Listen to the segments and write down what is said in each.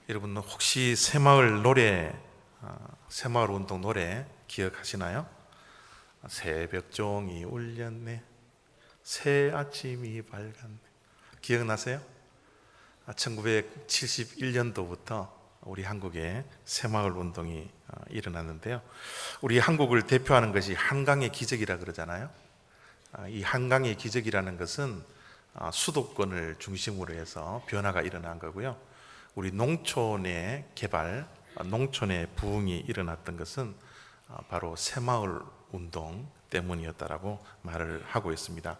여러분 혹시 새마을 노래, 새마을 운동 노래 기억하시나요? 새벽종이 울렸네, 새 아침이 밝았네. 기억나세요? 1971년도부터 우리 한국에 새마을 운동이 일어났는데요. 우리 한국을 대표하는 것이 한강의 기적이라 그러잖아요. 이 한강의 기적이라는 것은 수도권을 중심으로 해서 변화가 일어난 거고요. 우리 농촌의 개발, 농촌의 부흥이 일어났던 것은 바로 새마을 운동 때문이었다라고 말을 하고 있습니다.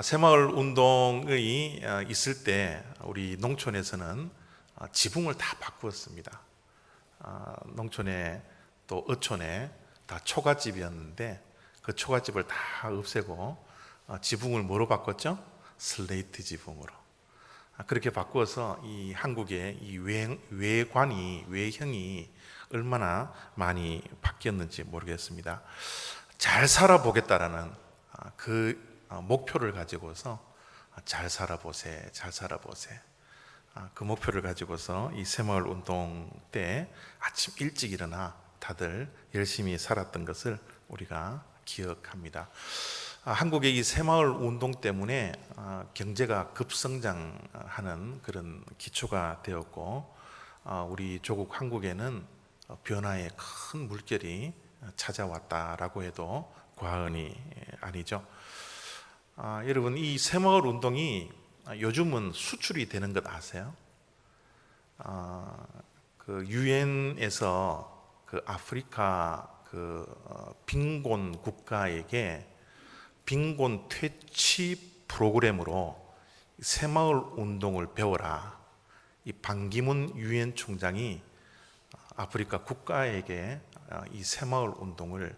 새마을 운동이 있을 때 우리 농촌에서는 지붕을 다 바꾸었습니다. 농촌에 또 어촌에 다 초가집이었는데 그 초가집을 다 없애고 지붕을 뭐로 바꿨죠? 슬레이트 지붕으로. 그렇게 바꾸어서 이 한국의 이 외형이 얼마나 많이 바뀌었는지 모르겠습니다. 잘 살아보겠다라는 그 목표를 가지고서 잘 살아보세, 잘 살아보세. 그 목표를 가지고서 이 새마을 운동 때 아침 일찍 일어나 다들 열심히 살았던 것을 우리가 기억합니다. 한국의 이 새마을 운동 때문에 경제가 급성장하는 그런 기초가 되었고, 우리 조국 한국에는 변화의 큰 물결이 찾아왔다라고 해도 과언이 아니죠. 여러분, 이 새마을 운동이 요즘은 수출이 되는 것 아세요? 그 유엔에서 그 아프리카 빈곤 국가에게 빈곤 퇴치 프로그램으로 새마을 운동을 배워라. 이 반기문 유엔 총장이 아프리카 국가에게 이 새마을 운동을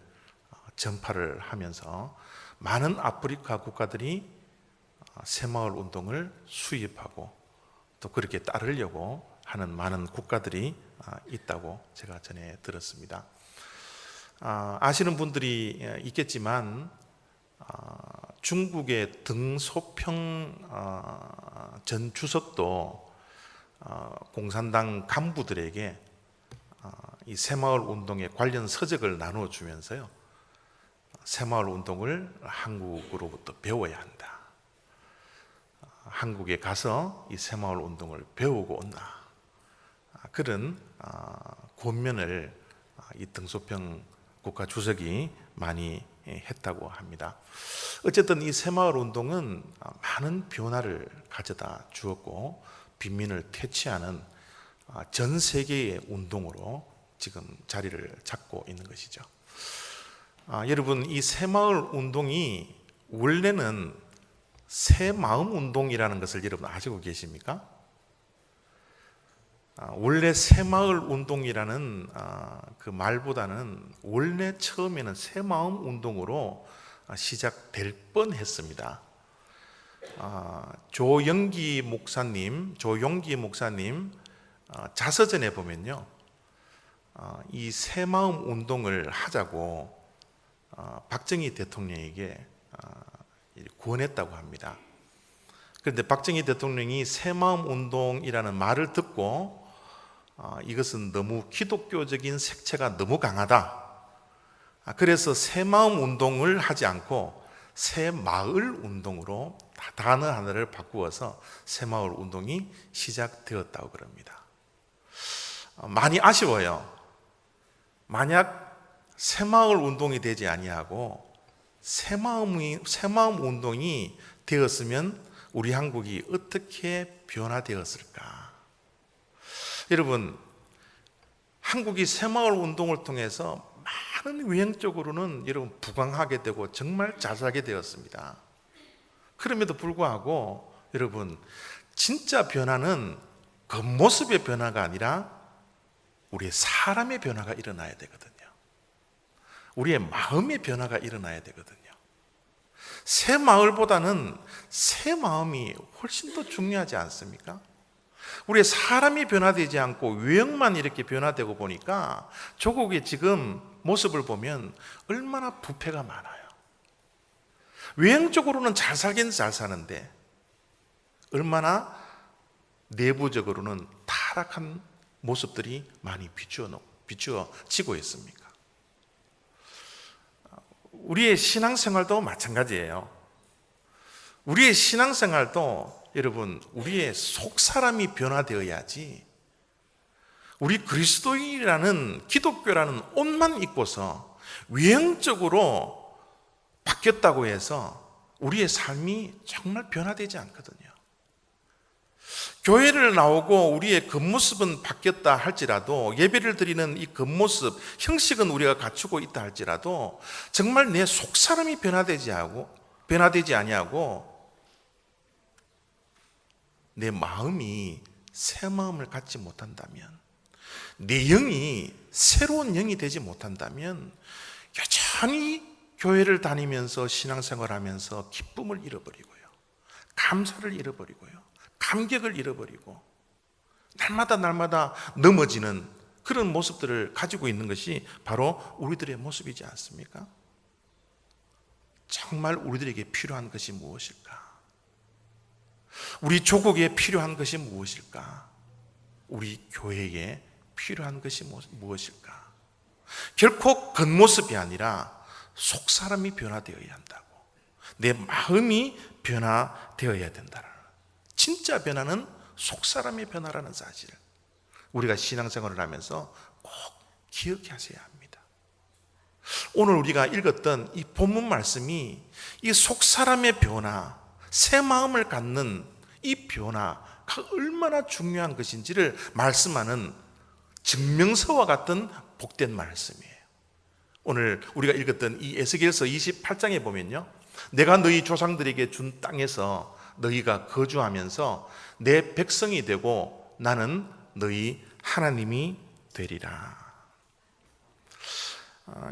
전파를 하면서 많은 아프리카 국가들이 새마을 운동을 수입하고 또 그렇게 따르려고 하는 많은 국가들이 있다고 제가 전에 들었습니다. 아시는 분들이 있겠지만 중국의 덩소평 전 주석도 공산당 간부들에게 이 새마을 운동의 관련 서적을 나누어 주면서요, 새마을 운동을 한국으로부터 배워야 한다. 한국에 가서 이 새마을 운동을 배우고 온다. 그런 권면을 이 덩소평 국가 주석이 많이 했다고 합니다. 어쨌든 이 새마을 운동은 많은 변화를 가져다 주었고 빈민을 퇴치하는 전 세계의 운동으로 지금 자리를 잡고 있는 것이죠. 여러분, 이 새마을 운동이 원래는 새마음 운동이라는 것을 여러분 아시고 계십니까? 원래 새마을 운동이라는 그 말보다는 원래 처음에는 새마음 운동으로 시작될 뻔했습니다. 조용기 목사님 자서전에 보면요, 이 새마음 운동을 하자고 박정희 대통령에게 권했다고 합니다. 그런데 박정희 대통령이 새마음 운동이라는 말을 듣고 이것은 너무 기독교적인 색채가 너무 강하다. 그래서 새마음 운동을 하지 않고 새마을 운동으로 단어 하나를 바꾸어서 새마을 운동이 시작되었다고 그럽니다. 많이 아쉬워요. 만약 새마을 운동이 되지 아니하고 새마음 운동이 되었으면 우리 한국이 어떻게 변화되었을까? 여러분, 한국이 새마을 운동을 통해서 많은 외형적으로는 여러분 부강하게 되고 정말 잘 살게 되었습니다. 그럼에도 불구하고 여러분, 진짜 변화는 겉모습의 변화가 아니라 우리의 사람의 변화가 일어나야 되거든요. 우리의 마음의 변화가 일어나야 되거든요. 새 마을보다는 새 마음이 훨씬 더 중요하지 않습니까? 우리의 사람이 변화되지 않고 외형만 이렇게 변화되고 보니까 조국의 지금 모습을 보면 얼마나 부패가 많아요. 외형적으로는 잘 살긴 잘 사는데 얼마나 내부적으로는 타락한 모습들이 많이 비추어지고 있습니까? 우리의 신앙생활도 마찬가지예요. 우리의 신앙생활도 여러분, 우리의 속사람이 변화되어야지, 우리 그리스도인이라는, 기독교라는 옷만 입고서 외형적으로 바뀌었다고 해서 우리의 삶이 정말 변화되지 않거든요. 교회를 나오고 우리의 겉모습은 바뀌었다 할지라도, 예배를 드리는 이 겉모습, 형식은 우리가 갖추고 있다 할지라도 정말 내 속사람이 변화되지 아니하고 내 마음이 새 마음을 갖지 못한다면, 내 영이 새로운 영이 되지 못한다면 여전히 교회를 다니면서 신앙생활하면서 기쁨을 잃어버리고요, 감사를 잃어버리고요, 감격을 잃어버리고 날마다 넘어지는 그런 모습들을 가지고 있는 것이 바로 우리들의 모습이지 않습니까? 정말 우리들에게 필요한 것이 무엇일까? 우리 조국에 필요한 것이 무엇일까? 우리 교회에 필요한 것이 무엇일까? 결코 겉모습이 아니라 속사람이 변화되어야 한다고, 내 마음이 변화되어야 된다는, 진짜 변화는 속사람의 변화라는 사실을 우리가 신앙생활을 하면서 꼭 기억하셔야 합니다. 오늘 우리가 읽었던 이 본문 말씀이 이 속사람의 변화, 새 마음을 갖는 이 변화가 얼마나 중요한 것인지를 말씀하는 증명서와 같은 복된 말씀이에요. 오늘 우리가 읽었던 이 에스겔서 28장에 보면요, 내가 너희 조상들에게 준 땅에서 너희가 거주하면서 내 백성이 되고 나는 너희 하나님이 되리라.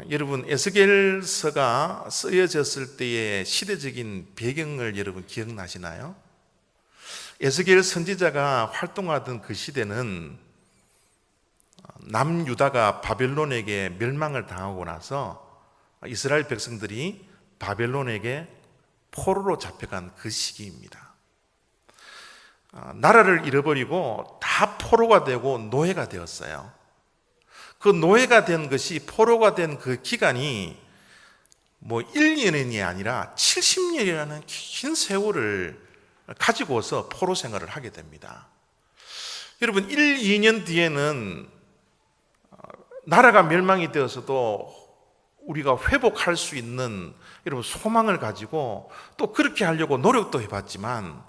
여러분, 에스겔서가 쓰여졌을 때의 시대적인 배경을 여러분 기억나시나요? 에스겔 선지자가 활동하던 그 시대는 남유다가 바벨론에게 멸망을 당하고 나서 이스라엘 백성들이 바벨론에게 포로로 잡혀간 그 시기입니다. 나라를 잃어버리고 다 포로가 되고 노예가 되었어요. 그 노예가 된 것이, 포로가 된 그 기간이 1, 2년이 아니라 70년이라는 긴 세월을 가지고서 포로 생활을 하게 됩니다. 여러분, 1, 2년 뒤에는 나라가 멸망이 되어서도 우리가 회복할 수 있는 여러분 소망을 가지고 또 그렇게 하려고 노력도 해봤지만,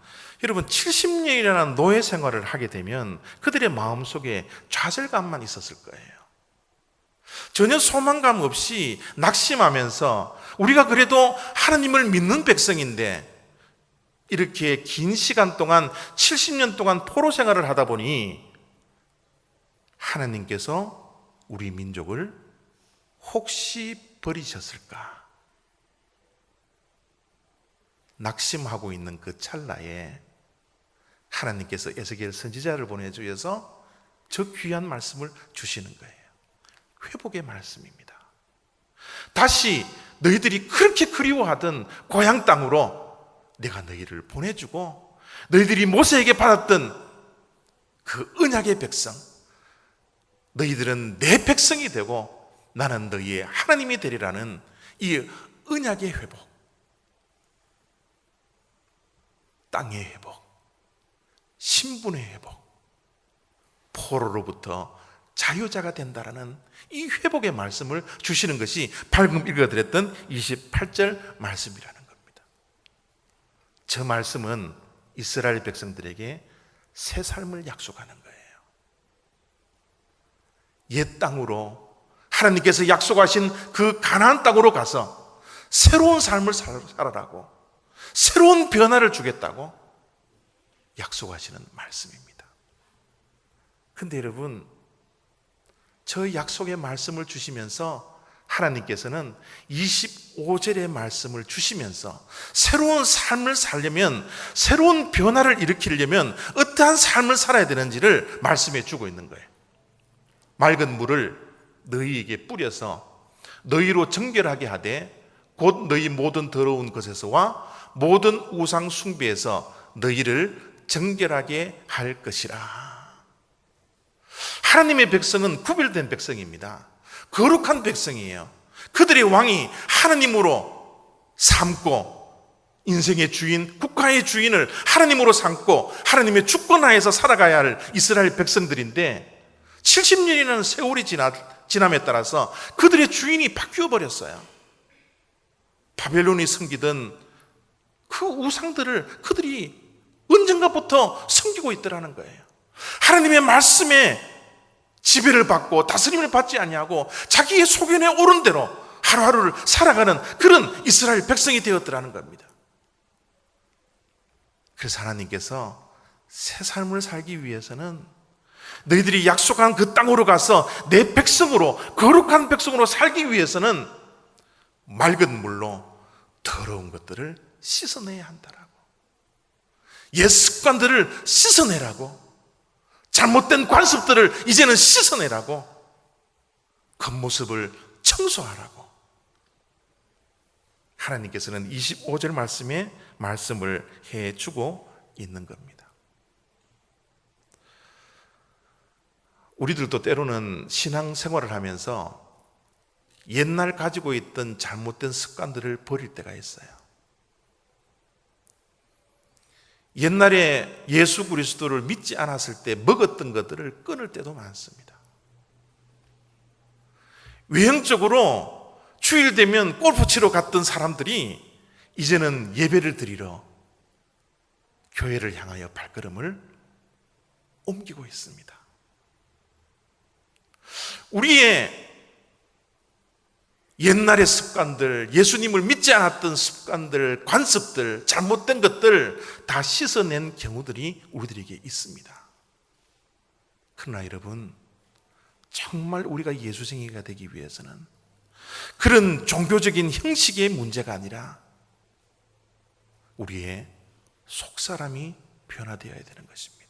여러분 70년이라는 노예 생활을 하게 되면 그들의 마음속에 좌절감만 있었을 거예요. 전혀 소망감 없이 낙심하면서, 우리가 그래도 하나님을 믿는 백성인데 이렇게 긴 시간 동안 70년 동안 포로 생활을 하다 보니 하나님께서 우리 민족을 혹시 버리셨을까? 낙심하고 있는 그 찰나에 하나님께서 에스겔 선지자를 보내주셔서 저 귀한 말씀을 주시는 거예요. 회복의 말씀입니다. 다시 너희들이 그렇게 그리워하던 고향 땅으로 내가 너희를 보내주고, 너희들이 모세에게 받았던 그 언약의 백성, 너희들은 내 백성이 되고 나는 너희의 하나님이 되리라는 이 언약의 회복, 땅의 회복, 신분의 회복, 포로로부터 자유자가 된다라는 이 회복의 말씀을 주시는 것이 방금 읽어드렸던 28절 말씀이라는 겁니다. 저 말씀은 이스라엘 백성들에게 새 삶을 약속하는 거예요. 옛 땅으로, 하나님께서 약속하신 그 가나안 땅으로 가서 새로운 삶을 살아라고, 새로운 변화를 주겠다고 약속하시는 말씀입니다. 근데 여러분, 저 약속의 말씀을 주시면서 하나님께서는 25절의 말씀을 주시면서 새로운 삶을 살려면, 새로운 변화를 일으키려면 어떠한 삶을 살아야 되는지를 말씀해 주고 있는 거예요. 맑은 물을 너희에게 뿌려서 너희로 정결하게 하되 곧 너희 모든 더러운 것에서와 모든 우상 숭배에서 너희를 정결하게 할 것이라. 하나님의 백성은 구별된 백성입니다. 거룩한 백성이에요. 그들의 왕이 하나님으로 삼고 인생의 주인, 국가의 주인을 하나님으로 삼고 하나님의 주권하에서 살아가야 할 이스라엘 백성들인데 70년이라는 세월이 지남에 따라서 그들의 주인이 바뀌어 버렸어요. 바벨론이 섬기던 그 우상들을 그들이 언젠가부터 섬기고 있더라는 거예요. 하나님의 말씀에 지배를 받고 다스림을 받지 아니하고 자기의 소견에 오른 대로 하루하루를 살아가는 그런 이스라엘 백성이 되었더라는 겁니다. 그래서 하나님께서 새 삶을 살기 위해서는 너희들이 약속한 그 땅으로 가서 내 백성으로, 거룩한 백성으로 살기 위해서는 맑은 물로 더러운 것들을 씻어내야 한다라고, 옛 습관들을 씻어내라고, 잘못된 관습들을 이제는 씻어내라고, 겉모습을 청소하라고 하나님께서는 25절 말씀에 말씀을 해주고 있는 겁니다. 우리들도 때로는 신앙생활을 하면서 옛날 가지고 있던 잘못된 습관들을 버릴 때가 있어요. 옛날에 예수 그리스도를 믿지 않았을 때 먹었던 것들을 끊을 때도 많습니다. 외형적으로 주일 되면 골프 치러 갔던 사람들이 이제는 예배를 드리러 교회를 향하여 발걸음을 옮기고 있습니다. 우리의 옛날의 습관들, 예수님을 믿지 않았던 습관들, 관습들, 잘못된 것들 다 씻어낸 경우들이 우리들에게 있습니다. 그러나 여러분, 정말 우리가 예수쟁이가 되기 위해서는 그런 종교적인 형식의 문제가 아니라 우리의 속사람이 변화되어야 되는 것입니다.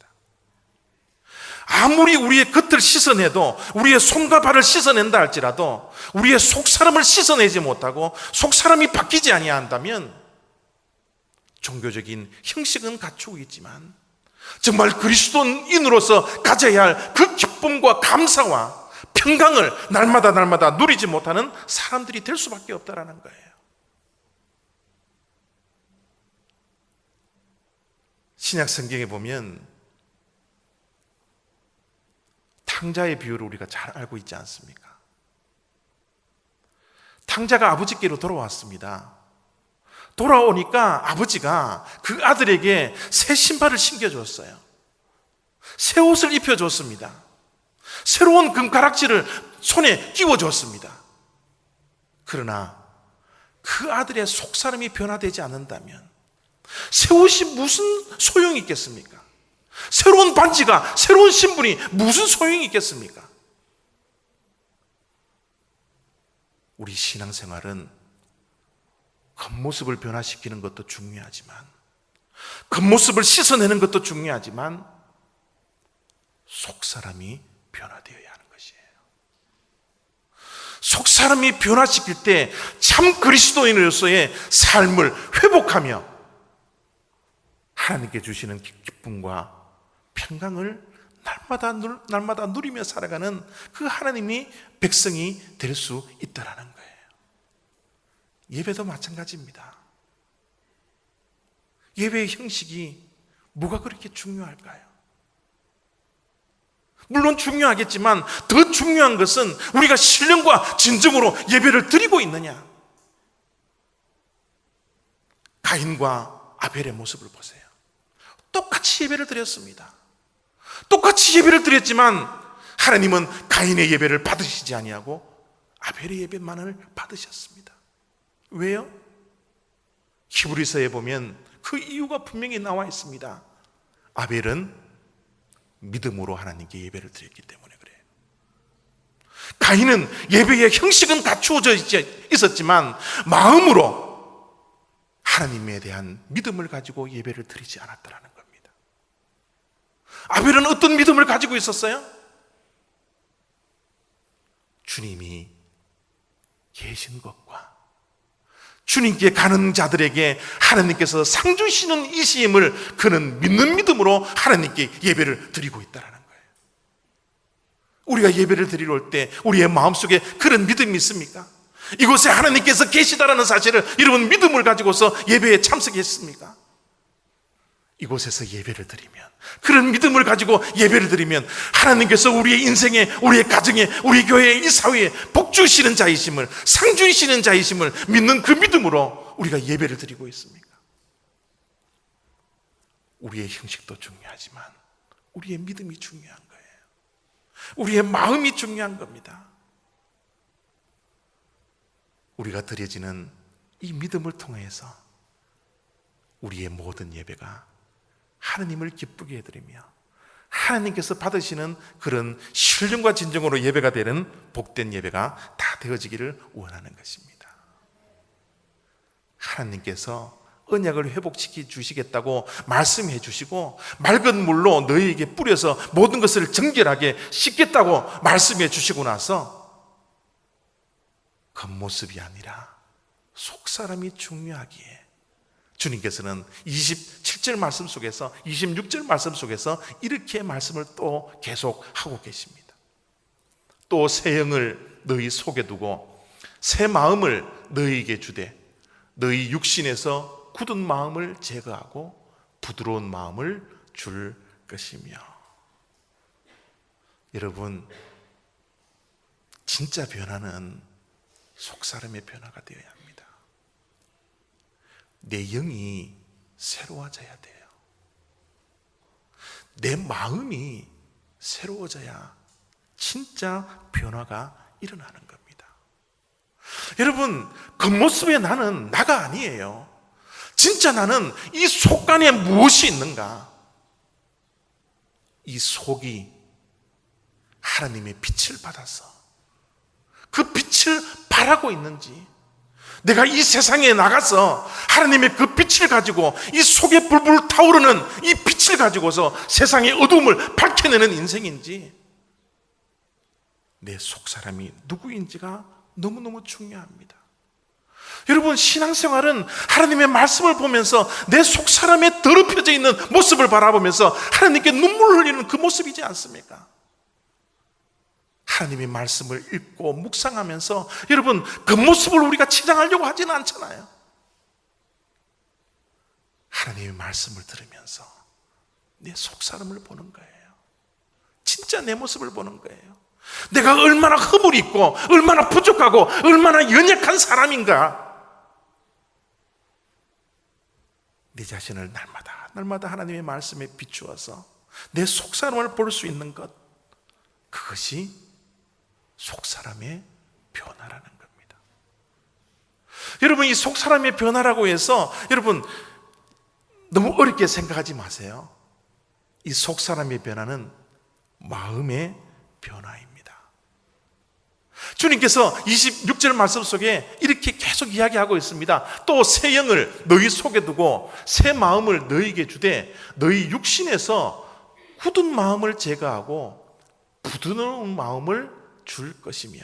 아무리 우리의 겉을 씻어내도, 우리의 손과 발을 씻어낸다 할지라도 우리의 속사람을 씻어내지 못하고 속사람이 바뀌지 아니한다면 종교적인 형식은 갖추고 있지만 정말 그리스도인으로서 가져야 할 그 기쁨과 감사와 평강을 날마다 누리지 못하는 사람들이 될 수밖에 없다라는 거예요. 신약 성경에 보면 탕자의 비유를 우리가 잘 알고 있지 않습니까? 탕자가 아버지께로 돌아왔습니다. 돌아오니까 아버지가 그 아들에게 새 신발을 신겨줬어요. 새 옷을 입혀줬습니다. 새로운 금가락지를 손에 끼워줬습니다. 그러나 그 아들의 속사람이 변화되지 않는다면 새 옷이 무슨 소용이 있겠습니까? 새로운 반지가, 새로운 신분이 무슨 소용이 있겠습니까? 우리 신앙생활은 겉모습을 변화시키는 것도 중요하지만, 겉모습을 씻어내는 것도 중요하지만 속사람이 변화되어야 하는 것이에요. 속사람이 변화시킬 때 참 그리스도인으로서의 삶을 회복하며 하나님께 주시는 기쁨과 평강을 날마다 누리며 살아가는 그 하나님이 백성이 될 수 있다라는 거예요. 예배도 마찬가지입니다. 예배의 형식이 뭐가 그렇게 중요할까요? 물론 중요하겠지만 더 중요한 것은 우리가 신령과 진정으로 예배를 드리고 있느냐. 가인과 아벨의 모습을 보세요. 똑같이 예배를 드렸습니다. 똑같이 예배를 드렸지만 하나님은 가인의 예배를 받으시지 아니하고 아벨의 예배만을 받으셨습니다. 왜요? 히브리서에 보면 그 이유가 분명히 나와 있습니다. 아벨은 믿음으로 하나님께 예배를 드렸기 때문에 그래요. 가인은 예배의 형식은 갖추어져 있었지만 마음으로 하나님에 대한 믿음을 가지고 예배를 드리지 않았다라는 겁니다. 아벨은 어떤 믿음을 가지고 있었어요? 주님이 계신 것과 주님께 가는 자들에게 하나님께서 상 주시는 이심을 그는 믿는 믿음으로 하나님께 예배를 드리고 있다는 거예요. 우리가 예배를 드리러 올 때 우리의 마음속에 그런 믿음이 있습니까? 이곳에 하나님께서 계시다라는 사실을 여러분 믿음을 가지고서 예배에 참석했습니까? 이곳에서 예배를 드리면, 그런 믿음을 가지고 예배를 드리면 하나님께서 우리의 인생에, 우리의 가정에, 우리 교회에, 이 사회에 복 주시는 자이심을, 상 주시는 자이심을 믿는 그 믿음으로 우리가 예배를 드리고 있습니까? 우리의 형식도 중요하지만 우리의 믿음이 중요한 거예요. 우리의 마음이 중요한 겁니다. 우리가 드려지는 이 믿음을 통해서 우리의 모든 예배가 하나님을 기쁘게 해드리며 하나님께서 받으시는 그런 신령과 진정으로 예배가 되는 복된 예배가 다 되어지기를 원하는 것입니다. 하나님께서 언약을 회복시켜 주시겠다고 말씀해 주시고 맑은 물로 너희에게 뿌려서 모든 것을 정결하게 씻겠다고 말씀해 주시고 나서 겉모습이 아니라 속사람이 중요하기에 주님께서는 27절 말씀 속에서, 26절 말씀 속에서 이렇게 말씀을 또 계속하고 계십니다. 또 새 영을 너희 속에 두고 새 마음을 너희에게 주되 너희 육신에서 굳은 마음을 제거하고 부드러운 마음을 줄 것이며. 여러분, 진짜 변화는 속사람의 변화가 되어야 합니다. 내 영이 새로워져야 돼요. 내 마음이 새로워져야 진짜 변화가 일어나는 겁니다. 여러분, 겉모습의 나는 나가 아니에요. 진짜 나는 이 속 안에 무엇이 있는가? 이 속이 하나님의 빛을 받아서 그 빛을 발하고 있는지, 내가 이 세상에 나가서 하나님의 그 빛을 가지고 이 속에 불불 타오르는 이 빛을 가지고서 세상의 어두움을 밝혀내는 인생인지, 내 속사람이 누구인지가 너무너무 중요합니다. 여러분, 신앙생활은 하나님의 말씀을 보면서 내 속사람에 더럽혀져 있는 모습을 바라보면서 하나님께 눈물을 흘리는 그 모습이지 않습니까? 하나님의 말씀을 읽고 묵상하면서 여러분, 그 모습을 우리가 치장하려고 하지는 않잖아요. 하나님의 말씀을 들으면서 내 속사람을 보는 거예요. 진짜 내 모습을 보는 거예요. 내가 얼마나 허물이 있고 얼마나 부족하고 얼마나 연약한 사람인가. 내 자신을 날마다 하나님의 말씀에 비추어서 내 속사람을 볼 수 있는 것, 그것이 속사람의 변화라는 겁니다. 여러분, 이 속사람의 변화라고 해서 여러분 너무 어렵게 생각하지 마세요. 이 속사람의 변화는 마음의 변화입니다. 주님께서 26절 말씀 속에 이렇게 계속 이야기하고 있습니다. 또 새 영을 너희 속에 두고 새 마음을 너희에게 주되 너희 육신에서 굳은 마음을 제거하고 부드러운 마음을 줄 것이며.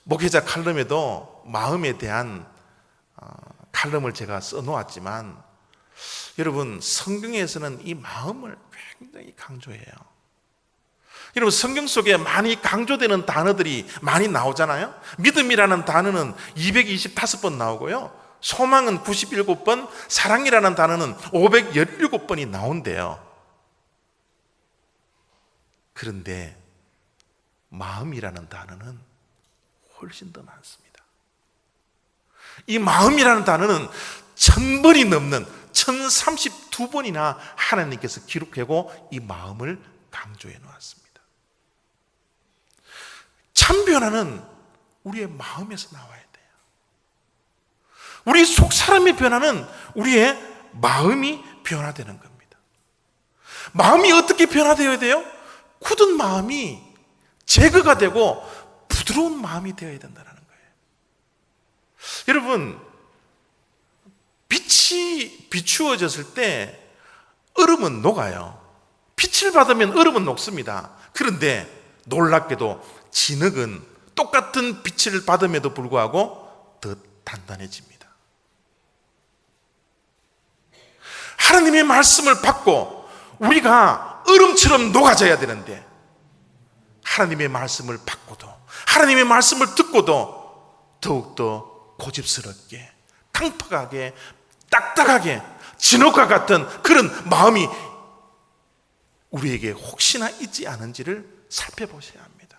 목회자 칼럼에도 마음에 대한 칼럼을 제가 써놓았지만 여러분, 성경에서는 이 마음을 굉장히 강조해요. 여러분, 성경 속에 많이 강조되는 단어들이 많이 나오잖아요. 믿음이라는 단어는 225번 나오고요, 소망은 97번, 사랑이라는 단어는 517번이 나온대요. 그런데 마음이라는 단어는 훨씬 더 많습니다. 이 마음이라는 단어는 1000번이 넘는 1032번이나 하나님께서 기록하고 이 마음을 강조해 놓았습니다. 참 변화는 우리의 마음에서 나와야 돼요. 우리 속 사람의 변화는 우리의 마음이 변화되는 겁니다. 마음이 어떻게 변화되어야 돼요? 굳은 마음이 제거가 되고 부드러운 마음이 되어야 된다는 거예요. 여러분, 빛이 비추어졌을 때 얼음은 녹아요. 빛을 받으면 얼음은 녹습니다. 그런데 놀랍게도 진흙은 똑같은 빛을 받음에도 불구하고 더 단단해집니다. 하나님의 말씀을 받고 우리가 얼음처럼 녹아져야 되는데, 하나님의 말씀을 받고도, 하나님의 말씀을 듣고도 더욱더 고집스럽게, 강팍하게, 딱딱하게, 진흙과 같은 그런 마음이 우리에게 혹시나 있지 않은지를 살펴보셔야 합니다.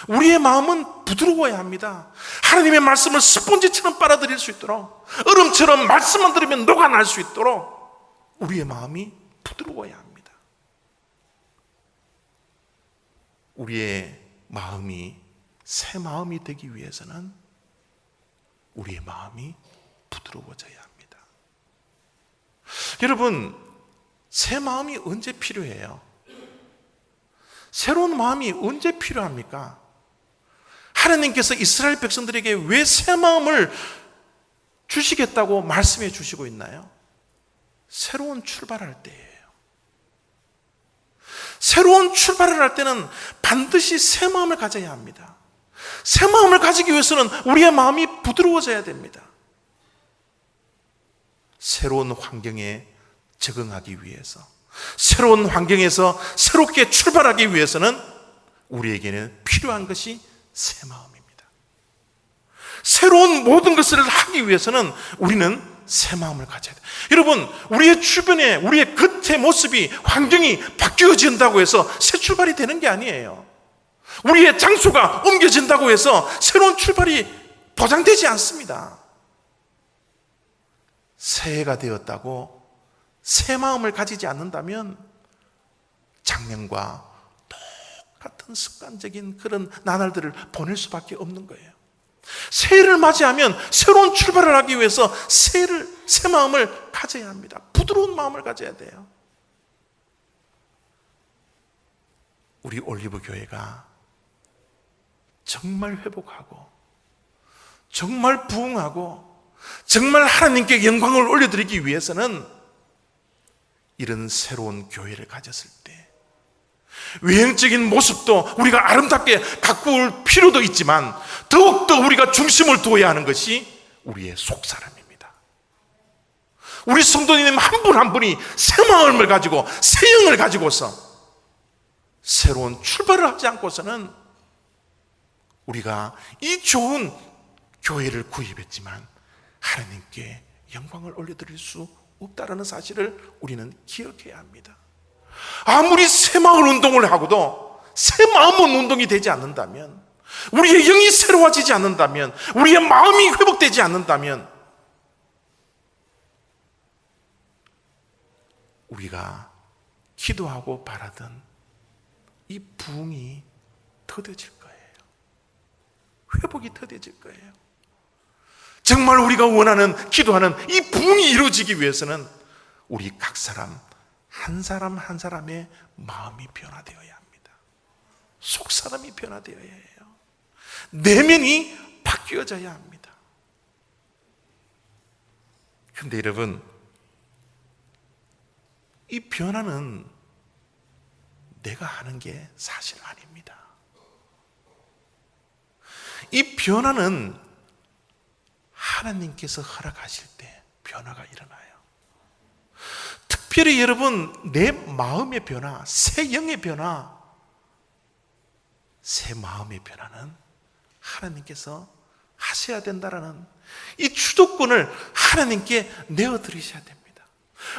우리의 마음은 부드러워야 합니다. 하나님의 말씀을 스펀지처럼 빨아들일 수 있도록, 얼음처럼 말씀만 들으면 녹아날 수 있도록 우리의 마음이 부드러워야 합니다. 우리의 마음이 새 마음이 되기 위해서는 우리의 마음이 부드러워져야 합니다. 여러분, 새 마음이 언제 필요해요? 새로운 마음이 언제 필요합니까? 하나님께서 이스라엘 백성들에게 왜 새 마음을 주시겠다고 말씀해 주시고 있나요? 새로운 출발할 때예요. 새로운 출발을 할 때는 반드시 새 마음을 가져야 합니다. 새 마음을 가지기 위해서는 우리의 마음이 부드러워져야 됩니다. 새로운 환경에 적응하기 위해서, 새로운 환경에서 새롭게 출발하기 위해서는 우리에게는 필요한 것이 새 마음입니다. 새로운 모든 것을 하기 위해서는 우리는 새 마음을 가져야 돼요. 여러분, 우리의 주변에, 우리의 겉의 모습이, 환경이 바뀌어진다고 해서 새 출발이 되는 게 아니에요. 우리의 장소가 옮겨진다고 해서 새로운 출발이 보장되지 않습니다. 새해가 되었다고 새 마음을 가지지 않는다면 작년과 똑같은 습관적인 그런 나날들을 보낼 수밖에 없는 거예요. 새해를 맞이하면 새로운 출발을 하기 위해서 새 마음을 가져야 합니다. 부드러운 마음을 가져야 돼요. 우리 올리브 교회가 정말 회복하고, 정말 부흥하고, 정말 하나님께 영광을 올려드리기 위해서는 이런 새로운 교회를 가졌을 때 외형적인 모습도 우리가 아름답게 가꾸을 필요도 있지만 더욱더 우리가 중심을 두어야 하는 것이 우리의 속사람입니다. 우리 성도님 한 분 한 분이 새 마음을 가지고 새 영을 가지고서 새로운 출발을 하지 않고서는 우리가 이 좋은 교회를 구입했지만 하나님께 영광을 올려드릴 수 없다라는 사실을 우리는 기억해야 합니다. 아무리 새마을 운동을 하고도 새 마음은 운동이 되지 않는다면, 우리의 영이 새로워지지 않는다면, 우리의 마음이 회복되지 않는다면 우리가 기도하고 바라던 이 부흥이 더뎌질 거예요. 회복이 더뎌질 거예요. 정말 우리가 원하는, 기도하는 이 부흥이 이루어지기 위해서는 우리 각 사람 한 사람 한 사람의 마음이 변화되어야 합니다. 속사람이 변화되어야 해요. 내면이 바뀌어져야 합니다. 그런데 여러분, 이 변화는 내가 하는 게 사실 아닙니다. 이 변화는 하나님께서 허락하실 때 변화가 일어나요. 특별히 여러분, 내 마음의 변화, 새 영의 변화, 새 마음의 변화는 하나님께서 하셔야 된다라는 이 주도권을 하나님께 내어드리셔야 됩니다.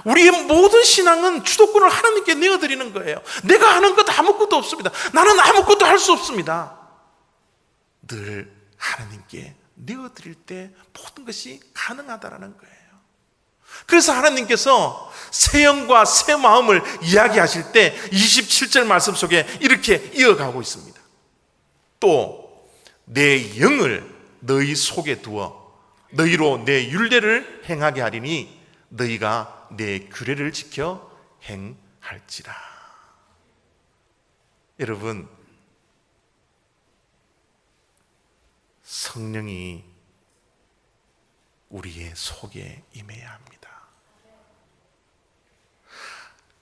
우리의 모든 신앙은 주도권을 하나님께 내어드리는 거예요. 내가 하는 것 아무것도 없습니다. 나는 아무것도 할 수 없습니다. 늘 하나님께 내어드릴 때 모든 것이 가능하다라는 거예요. 그래서 하나님께서 새 영과 새 마음을 이야기하실 때 27절 말씀 속에 이렇게 이어가고 있습니다. 또 내 영을 너희 속에 두어 너희로 내 율례를 행하게 하리니 너희가 내 규례를 지켜 행할지라. 여러분, 성령이 우리의 속에 임해야 합니다.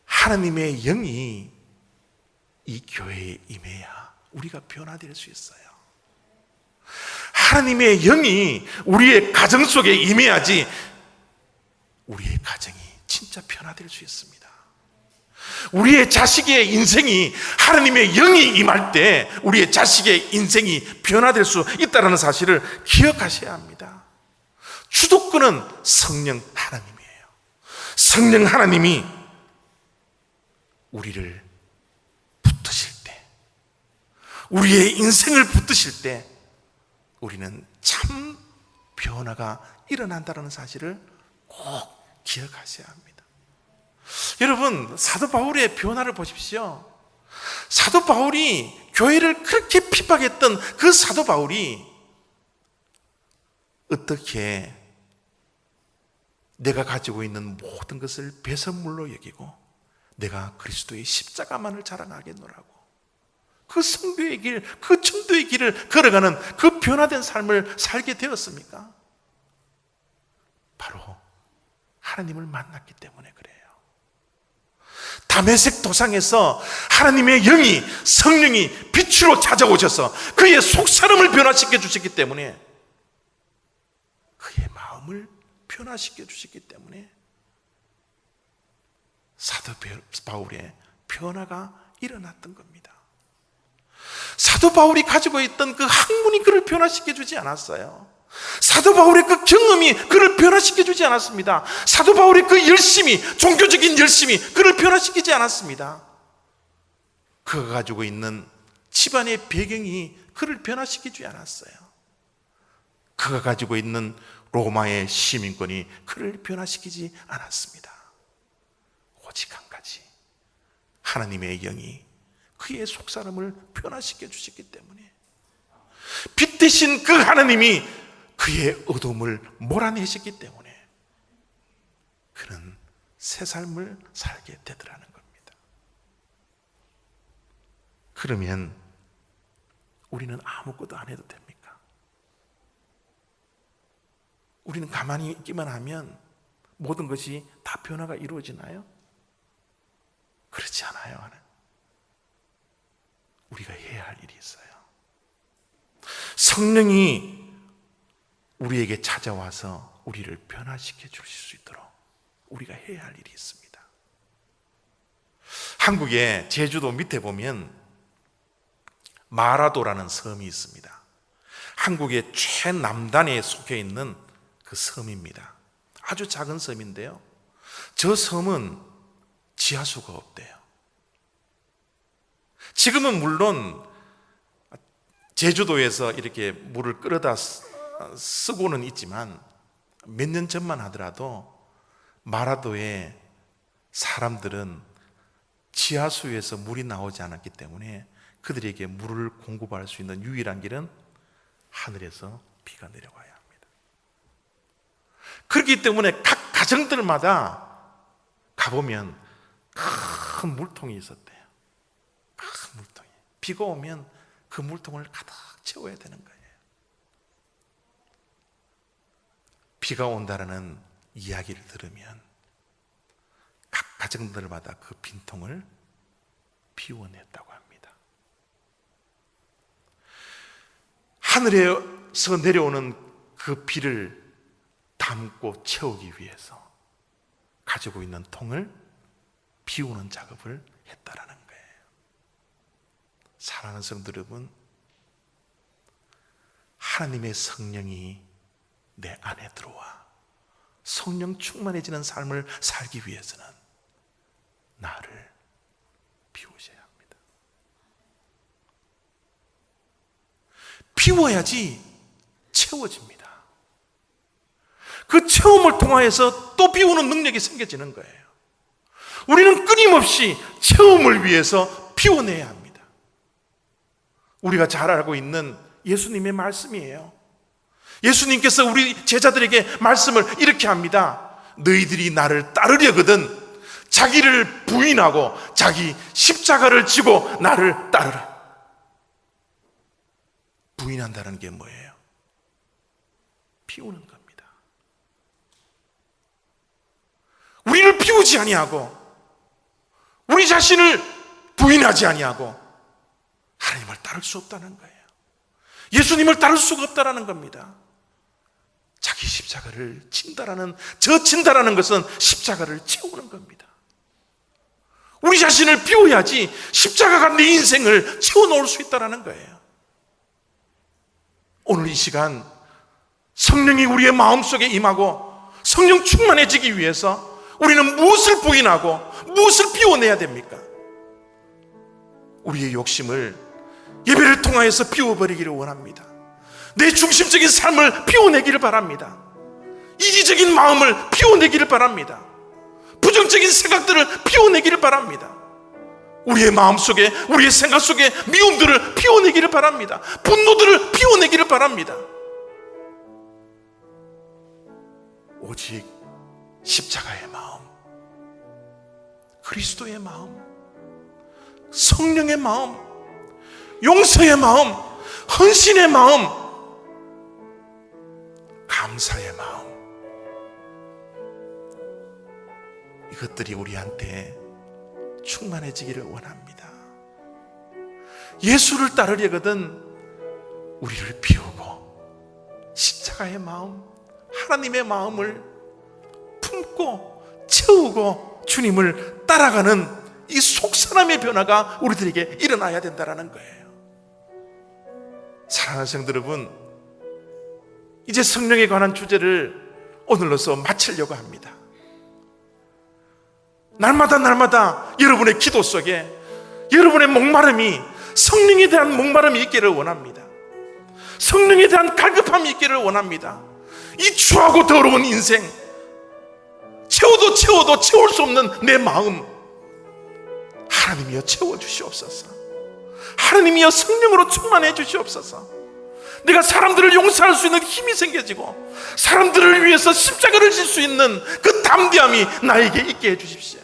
하나님의 영이 이 교회에 임해야 우리가 변화될 수 있어요. 하나님의 영이 우리의 가정 속에 임해야지 우리의 가정이 진짜 변화될 수 있습니다. 우리의 자식의 인생이 하나님의 영이 임할 때 우리의 자식의 인생이 변화될 수 있다는 사실을 기억하셔야 합니다. 주도권은 성령 하나님이에요. 성령 하나님이 우리를 붙드실 때, 우리의 인생을 붙드실 때 우리는 참 변화가 일어난다는 사실을 꼭 기억하셔야 합니다. 여러분, 사도 바울의 변화를 보십시오. 사도 바울이 교회를 그렇게 핍박했던 그 사도 바울이 어떻게 내가 가지고 있는 모든 것을 배설물로 여기고 내가 그리스도의 십자가만을 자랑하겠노라고 그 성교의 길, 그 전도의 길을 걸어가는 그 변화된 삶을 살게 되었습니까? 바로 하나님을 만났기 때문에 그래요. 다메섹 도상에서 하나님의 영이, 성령이 빛으로 찾아오셔서 그의 속사람을 변화시켜 주셨기 때문에, 그의 마음을 변화시켜 주셨기 때문에 사도 바울의 변화가 일어났던 겁니다. 사도 바울이 가지고 있던 그 학문이 그를 변화시켜 주지 않았어요. 사도 바울의 그 경험이 그를 변화시켜 주지 않았습니다. 사도 바울의 그 열심이, 종교적인 열심이 그를 변화시키지 않았습니다. 그가 가지고 있는 집안의 배경이 그를 변화시키지 않았어요. 그가 가지고 있는 로마의 시민권이 그를 변화시키지 않았습니다. 오직 한 가지, 하나님의 영이 그의 속사람을 변화시켜 주셨기 때문에, 빛 대신 그 하나님이 그의 어둠을 몰아내셨기 때문에 그는 새 삶을 살게 되더라는 겁니다. 그러면 우리는 아무것도 안 해도 됩니까? 우리는 가만히 있기만 하면 모든 것이 다 변화가 이루어지나요? 그렇지 않아요. 우리가 해야 할 일이 있어요. 성령이 우리에게 찾아와서 우리를 변화시켜 주실 수 있도록 우리가 해야 할 일이 있습니다. 한국의 제주도 밑에 보면 마라도라는 섬이 있습니다. 한국의 최남단에 속해 있는 그 섬입니다. 아주 작은 섬인데요, 저 섬은 지하수가 없대요. 지금은 물론 제주도에서 이렇게 물을 끌어다 쓰고는 있지만 몇 년 전만 하더라도 마라도에 사람들은 지하수에서 물이 나오지 않았기 때문에 그들에게 물을 공급할 수 있는 유일한 길은 하늘에서 비가 내려와야 합니다. 그렇기 때문에 각 가정들마다 가보면 큰 물통이 있었대요. 큰 물통이. 비가 오면 그 물통을 가득 채워야 되는 거예요. 비가 온다라는 이야기를 들으면 각 가정들마다 그 빈통을 비워냈다고 합니다. 하늘에서 내려오는 그 비를 담고 채우기 위해서 가지고 있는 통을 비우는 작업을 했다라는 거예요. 사랑하는 성도 여러분, 하나님의 성령이 내 안에 들어와 성령 충만해지는 삶을 살기 위해서는 나를 비우셔야 합니다. 비워야지 채워집니다. 그 채움을 통하여서 또 비우는 능력이 생겨지는 거예요. 우리는 끊임없이 채움을 위해서 비워내야 합니다. 우리가 잘 알고 있는 예수님의 말씀이에요. 예수님께서 우리 제자들에게 말씀을 이렇게 합니다. 너희들이 나를 따르려거든 자기를 부인하고 자기 십자가를 지고 나를 따르라. 부인한다는 게 뭐예요? 비우는 겁니다. 우리를 비우지 아니하고 우리 자신을 부인하지 아니하고 하나님을 따를 수 없다는 거예요. 예수님을 따를 수가 없다는 겁니다. 자기 십자가를 진다라는, 저 진다라는 것은 십자가를 채우는 겁니다. 우리 자신을 비워야지 십자가가 내 인생을 채워놓을 수 있다는 거예요. 오늘 이 시간 성령이 우리의 마음속에 임하고 성령 충만해지기 위해서 우리는 무엇을 부인하고 무엇을 비워내야 됩니까? 우리의 욕심을 예배를 통하여서 비워버리기를 원합니다. 내 중심적인 삶을 비워내기를 바랍니다. 이기적인 마음을 비워내기를 바랍니다. 부정적인 생각들을 비워내기를 바랍니다. 우리의 마음속에, 우리의 생각 속에 미움들을 비워내기를 바랍니다. 분노들을 비워내기를 바랍니다. 오직 십자가의 마음, 그리스도의 마음, 성령의 마음, 용서의 마음, 헌신의 마음, 감사의 마음, 이것들이 우리한테 충만해지기를 원합니다. 예수를 따르려거든 우리를 비우고 십자가의 마음, 하나님의 마음을 품고 채우고 주님을 따라가는 이 속사람의 변화가 우리들에게 일어나야 된다는 거예요. 사랑하는 성도 여러분, 이제 성령에 관한 주제를 오늘로서 마치려고 합니다. 날마다 여러분의 기도 속에 여러분의 목마름이, 성령에 대한 목마름이 있기를 원합니다. 성령에 대한 갈급함이 있기를 원합니다. 이 추하고 더러운 인생, 채워도 채울 수 없는 내 마음, 하나님이여 채워주시옵소서. 하나님이여 성령으로 충만해 주시옵소서. 내가 사람들을 용서할 수 있는 힘이 생겨지고 사람들을 위해서 십자가를 질 수 있는 그 담대함이 나에게 있게 해주십시오.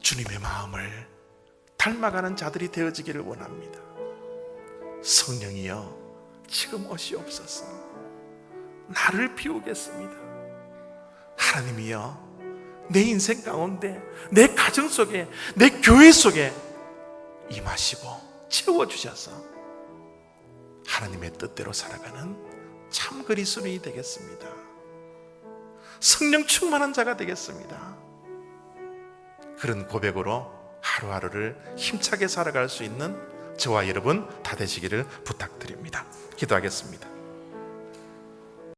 주님의 마음을 닮아가는 자들이 되어지기를 원합니다. 성령이여 지금 오시옵소서. 나를 비우겠습니다. 하나님이여 내 인생 가운데, 내 가정 속에, 내 교회 속에 임하시고 채워주셔서 하나님의 뜻대로 살아가는 참 그리스도인이 되겠습니다. 성령 충만한 자가 되겠습니다. 그런 고백으로 하루하루를 힘차게 살아갈 수 있는 저와 여러분 다 되시기를 부탁드립니다. 기도하겠습니다.